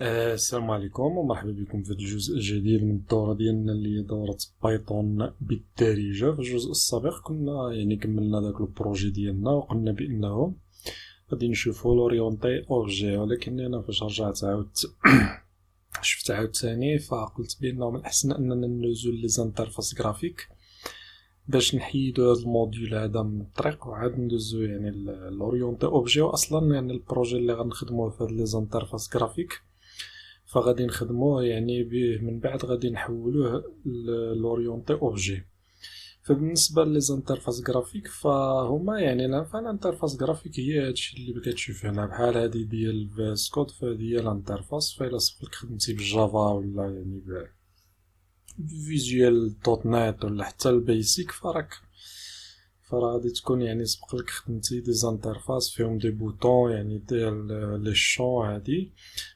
السلام عليكم ومرحبا بكم في هذا الجزء الجديد من الدورة ديالنا اللي هي دورة بايثون بالدارجة. في الجزء السابق كنا كملنا داك البروجي ديالنا وقلنا بأنه غادي نشوفو لوريونتي اوبجي، ولكن أنا فاش رجعت عاودت شفت عاوتاني فقلت بأنه من الأحسن أننا ندوزو لي زانترفاس غرافيك باش نحيدو هاد الموديول هذا من الطريق وعاد ندوزو لوريونتي اوبجي. واصلا البروجي اللي غنخدموه في هاد لي زانترفاس غرافيك فغادي نخدموه به من بعد غادي نحولوه لوريونتي اوبجي. فبالنسبه ليزانترفاس غرافيك فهما الانترفاس غرافيك هي هادشي اللي كتشوف هنا بحال هادي ديال فيس كود، فهادي هي الانترفاس. فإلا صافيك خدمتي بالجافا ولا فيجوال دوت نت ولا حتى البيسيك فراه غادي تكون سبق لك خدمتي دي زانترفاس فيهم دي بوطون ديال لي شون هادي،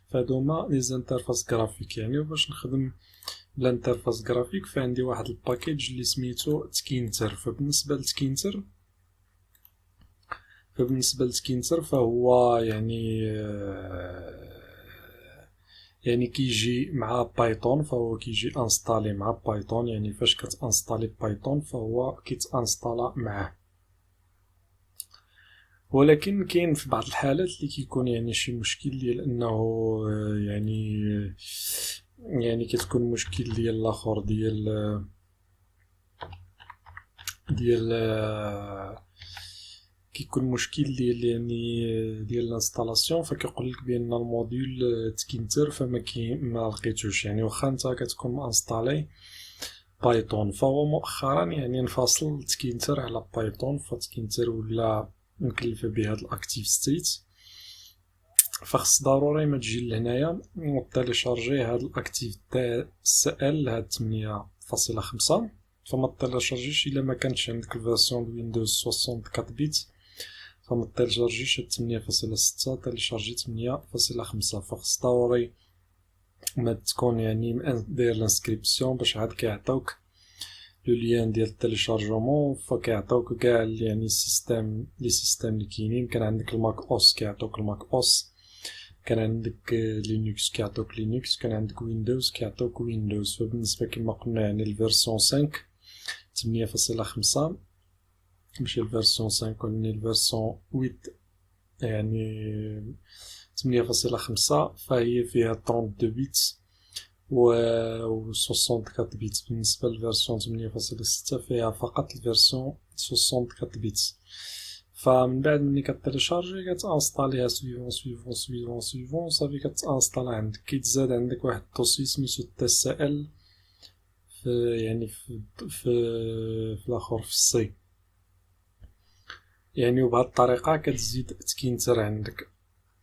فهادوما لي زانترفاس غرافيك. وباش نخدم الانترفاس غرافيك فعندي واحد الباكيج اللي سميتو تكينتر. فبالنسبه لتكينتر فهو كيجي مع بايثون، فهو كيجي انستالي مع بايثون. فاش كتانستالي بايثون فهو كيتانستالا معاه. ولكن كاين في بعض الحالات اللي كيكون شي مشكل ديال انه كتكون مشكل ديال الاخر ديال كيكون مشكل ديال الانستالاسيون، فكيقول لك بان الموديول تكينتر ما لقيتوش. واخا انت كتكون مانستالي بايثون، فهو مؤخرا انفصل تكينتر على بايثون. فتكينتر ولا مكلفه بهاد الاكتيف ستيت، فخص ضروري ما تجي لهنايا وتيليشارجي هاد الاكتيف تاع SL هاد 8.5. فما تيليشارجيش الا ما كانش عندك الفيرسيون ويندوز 64 بيت، فما تيليشارجيش هاد 8.6، تيليشارجي 8.5. فخص ضروري ما تكون داير الانسكريبسيون باش عاد كيعطيوك لو لين ديال التيليشارجمون. فكيعطيوك كاع لي سيستم اللي كاينين. كان عندك الماك اوس كيعطيوك الماك اوس، كان عندك لينكس كيعطيوك لينكس، كان عندك ويندوز كيعطيوك ويندوز. فبالنسبه كما قلنا الفيرسيون 5 8.5 ماشي الفيرسيون 5 ولكن الفيرسيون 8 8.5 فهي فيها 32 بيت و 64 بيت. بالنسبه للفيرسيون 8.6 فيها فقط الفيرسيون 64 بيت. فمن بعد ملي كتيليشارجي كتانستاليها سويفون صافي كتانستالا عندك. كيتزاد عندك واحد الدوسي سميتو TCL في الاخر في السي. وبهاد الطريقه كتزيد تكينتر عندك.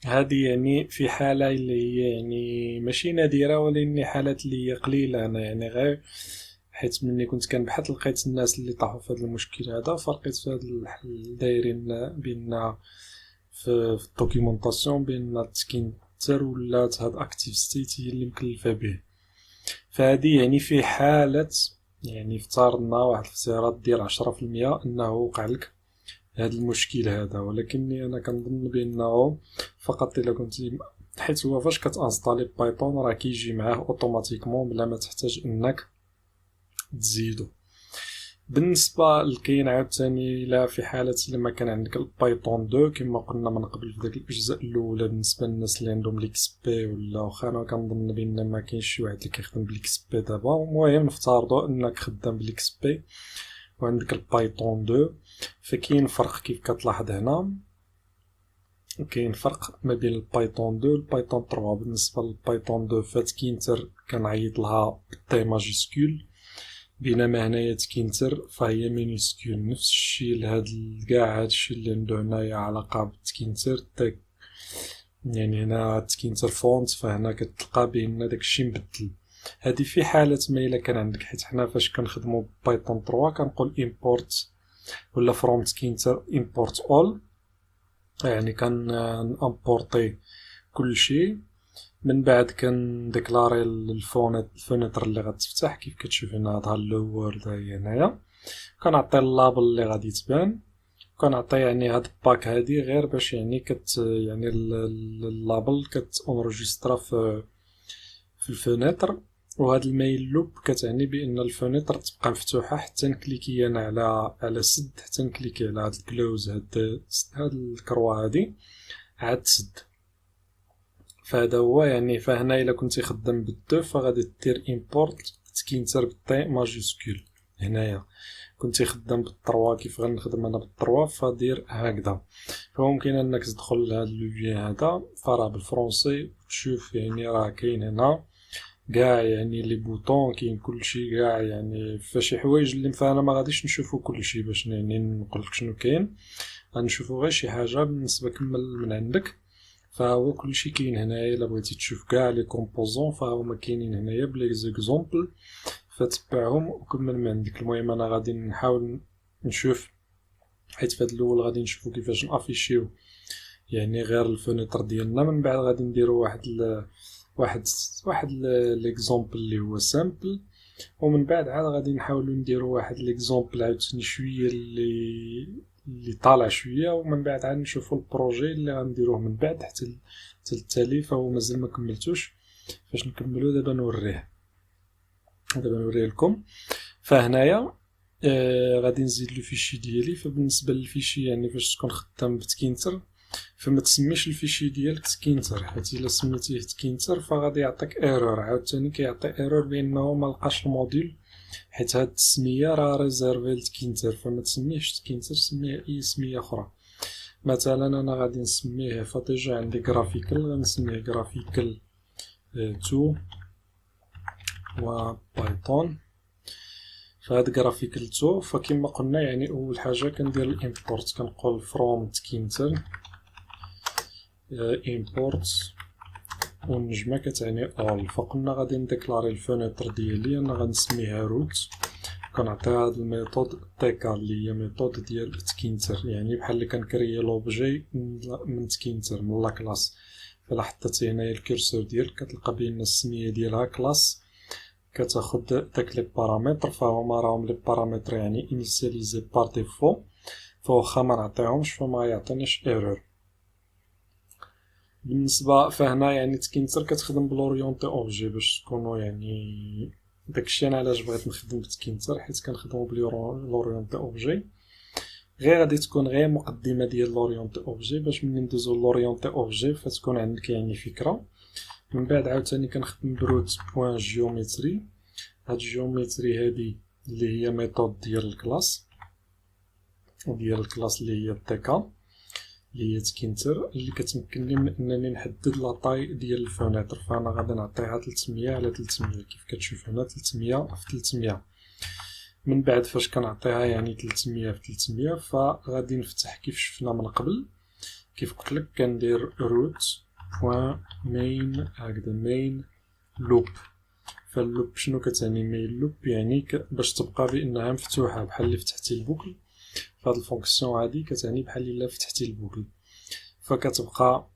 هذه في حاله اللي هي ماشي نادره، ولكن حالات اللي هي قليله. انا غير حيت ملي كنت كنبحث لقيت الناس اللي طاحوا في هذا المشكل هذا، فلقيت في هذا الحل دايرين بان في الدوكيومونطاسيون بان التكينتر ولات هاد اكتيف ستيت هي اللي مكلفه به. فهذه في حاله افترضنا واحد الافتراض ديال 10% انه وقع لك هذا المشكل هذا. ولكني انا كنظن بانه فقط الا كنت، حيت هو فاش كتانستالي بايثون راه كيجي معاه اوتوماتيكمون بلا ما تحتاج انك تزيدو. بالنسبه لكاين عاوتاني الا في حاله الا ما كان عندك البايثون 2 كما قلنا من قبل في داك الاجزاء الاولى، بالنسبه للناس اللي عندهم ليكس بي ولا واخا انا كنظن بان ما كاينش شي واحد اللي كيخدم بليكس بي دابا. المهم نفترضوا انك خدام بليكس بي وعندك البايثون 2، فكاين فرق كيف كتلاحظ هنا. كاين فرق ما بين البايثون 2 والبايثون 3. بالنسبه للبايثون 2 فتكينتر كنعيط لها بالتي ماجيسكول، بينما هنايا تكينتر فهي مينيسكول. نفس الشيء لهاد كاع هادشي اللي عنده هنايا علاقه بالتكينتر هنا تكينتر فونت، فهنا كتلقى بان داكشي مبدل. هذه في حالة ما إلا كان عندك، حيت حنا فاش كنخدمو بايثون 3 كنقول import ولا from تكينتر import all، كنامبورطي كل شيء. من بعد كنديكلاري الفونيتر اللي غتفتح كيف كتشوف هنا ظهر لو وورد هي هنايا. كنعطي اللابل اللي غادي تبان، كنعطي يعني هاد الباك هادي غير باش يعني يعني اللابل كتونجسترا في الفونيتر. وهاد المايل لوب كتعني بان الفونيتر تبقى مفتوحه حتى نكليكي انا على سد، حتى نكليكي على هاد الكلوز، هاد الكروا هادي عاد تسد. فهذا هو يعني. فهنا الا كنتي خدام بالدو فغادي دير امبورت تكينتر بالطي ماجيسكول. هنايا كنتي خدام بالطروا كيف غنخدم انا بالطروا فدير هكذا. فممكن انك تدخل لهاد لوفيان هذا فراه بالفرونسي تشوف يعني راه كاين هنا كاع يعني لي بوطون، كاين كلشي كاع يعني. فشي حوايج اللي فانا ما غاديش نشوفو كلشي باش يعني نقولك شنو كاين، غنشوفو غير شي حاجه بالنسبه كمل من عندك. فهو كلشي كاين هنايا. الا بغيتي تشوف كاع لي كومبوزون فهما كاينين هنايا بلي زيكزومبل، فتبعهم وكمل من عندك. المهم انا غادي نحاول نشوف، حيت في هاد الاول غادي نشوفو كيفاش نافيشيو يعني غير الفونيتر ديالنا. من بعد غادي نديرو واحد ليكزومبل اللي هو سامبل، ومن بعد عاد غادي نحاولو نديرو واحد ليكزومبل عاوتاني شويه اللي طالع شويه، ومن بعد عاد نشوفو البروجي اللي غنديروه من بعد حتى التالي. فهو مازال ما كملتوش، فاش نكملو دابا نوريه لكم. فهنايا غادي نزيد لو فيشي ديالي. فبالنسبه للفيشي يعني فاش تكون خدام بتكينتر فما تسميش الفيشي ديالك تكينتر، حيت الا سميتيه تكينتر فغادي يعطيك ايرور. عاوتاني كيعطي ايرور بانه ما لقاش الموديل، حيت هاد التسميه راه ريزيرفي لتكينتر. فما تسميهش تكينتر، سميه اي سميه اخرى. مثلا انا غادي نسميه فديجا عندي جرافيكال، غنسميه جرافيكال 2 و بايثون. فهاد جرافيكال 2 فكما قلنا يعني اول حاجه كندير الامبورت، كنقول فروم تكينتر امبورت والنجمه كتعني اول. فقلنا غادي نديكلاري الفونيتر ديالي، انا غنسميها روت. كنعطي هاد الميثود تيكا اللي هي ميثود ديال تكينتر، يعني بحال اللي كنكريي لوبجي من تكينتر من لا كلاس. فلا حطيتي هنايا الكورسور ديالك كتلقى بان السميه ديالها كلاس، كتاخد داك لي بارامتر. فهما راهم لي بارامتر يعني انيسياليزي بار ديفو، فواخا ما نعطيهمش فما يعطينيش ايرور. بالنسبه فهنا يعني تكينتر كتخدم بلوريونتي اوبجي باش تكونوا يعني داكشي انا علاش بغيت نخدم بتكينتر، حيت كنخدمو بلوريونتي اوبجي. غير غادي تكون غير مقدمه ديال لوريونتي اوبجي باش ملي ندوزو لوريونتي اوبجي فتكون عندك يعني فكره. من بعد عاوتاني كنخدم بروت بوين جيومتري. هاد الجيومتري هادي اللي هي ميثود ديال الكلاس اللي هي التيكا اللي هي تكينتر، اللي كتمكنني من انني نحدد لا طاي ديال الفونيتر. فانا غادي نعطيها 300 على 300 كيف كتشوف هنا 300 في 300. من بعد فاش كنعطيها يعني 300 في 300 فغادي نفتح كيف شفنا من قبل. كيف قلت لك كندير روت بوين مين هكذا مين لوب. فاللوب شنو كتعني مين لوب؟ يعني باش تبقى بانها مفتوحه بحال اللي فتحتي البوكل. فهاد الفونكسيون هادي كتعني بحال الا فتحتي البوكل فكتبقى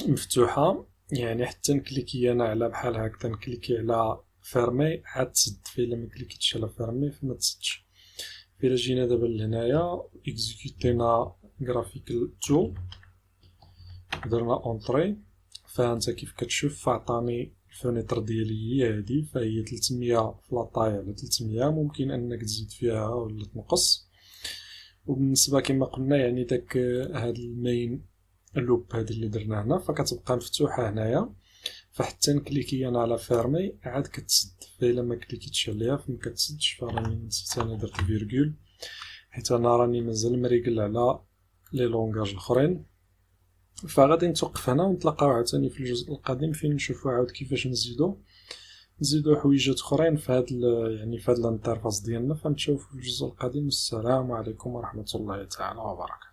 مفتوحه يعني حتى نكليكي انا على بحال هكذا، نكليكي على فيرمي عاد تسد. فإلا ما كليكيتش على فيرمي فما تسدش. فإلا جينا دابا لهنايا اكزيكوتينا جرافيكال 2 درنا اونطري، فانت كيف كتشوف فعطاني الفونيتر ديالي هي هادي. فهي 300 في لاطاي على 300، ممكن انك تزيد فيها ولا تنقص. وبالنسبه كما قلنا يعني داك هاد المين لوب هادي اللي درنا هنا فكتبقى مفتوحه هنايا. فحتى نكليكي انا على فيرمي عاد كتسد. فإلا ما كليكيتش عليها فما كتسدش. فراني نسيت انا درت فيرغول حيت انا راني مازال مريقل على لي لونغاج الاخرين. فغادي نتوقف هنا ونتلاقاو عاوتاني في الجزء القادم فين نشوفو عاود كيفاش نزيدو حويجات اخرين في هاد يعني في هاد الانترفاس ديالنا. فنتشوفو في الجزء القادم. السلام عليكم ورحمه الله تعالى وبركاته.